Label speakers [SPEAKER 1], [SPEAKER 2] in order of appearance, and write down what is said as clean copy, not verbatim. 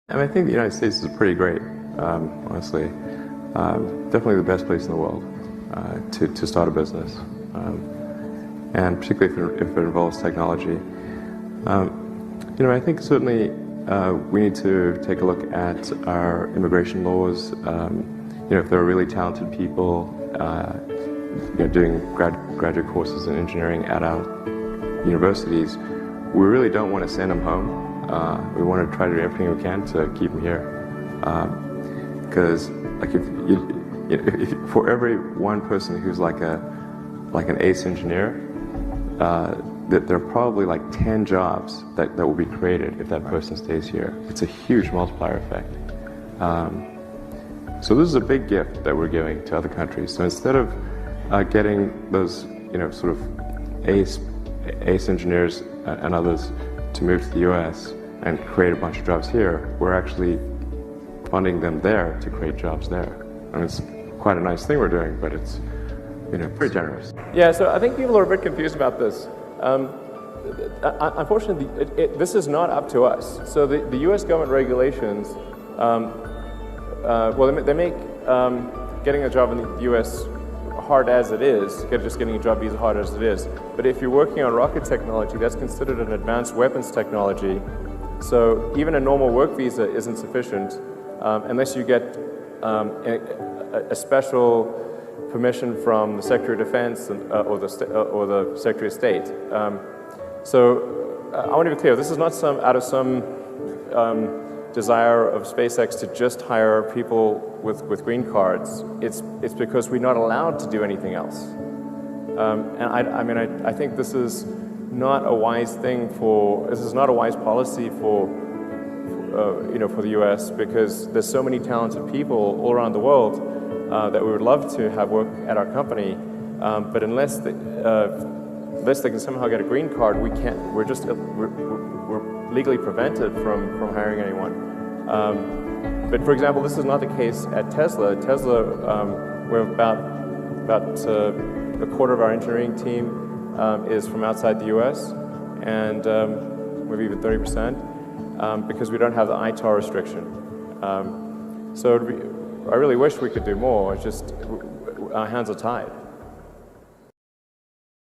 [SPEAKER 1] And I think the United States is pretty great, honestly. Definitely the best place in the world to start a business, and particularly if it involves technology. I think certainly we need to take a look at our immigration laws. If there are really talented people doing graduate courses in engineering at our universities, we really don't want to send them home. We want to try to do everything we can to keep them here, because if for every one person who's like an ace engineer, that there are probably like 10 jobs that will be created if that person stays here. It's a huge multiplier effect. So this is a big gift that we're giving to other countries. So instead of getting those sort of ace engineers and others to move to the US and create a bunch of jobs here, we're actually funding them there to create jobs there. I mean, it's quite a nice thing we're doing, but it's pretty generous.
[SPEAKER 2] Yeah, so I think people are a bit confused about this. Unfortunately, this is not up to us. So the U.S. government regulations, they make getting a job in the U.S. hard as it is, just getting a job visa hard as it is. But if you're working on rocket technology, that's considered an advanced weapons technology. So even a normal work visa isn't sufficient unless you get a special permission from the Secretary of Defense or the Secretary of State. So I want to be clear, this is not out of some desire of SpaceX to just hire people with green cards. It's because we're not allowed to do anything else. And I think this is not a wise thing this is not a wise policy for the U.S. because there's so many talented people all around the world that we would love to have work at our company, but unless they can somehow get a green card, we can't. We're legally prevented from hiring anyone. But for example, this is not the case at Tesla. Tesla, we're about a quarter of our engineering team is from outside the U.S. and maybe even 30%, because we don't have the ITAR restriction. So I really wish we could do more. It's just our hands are tied.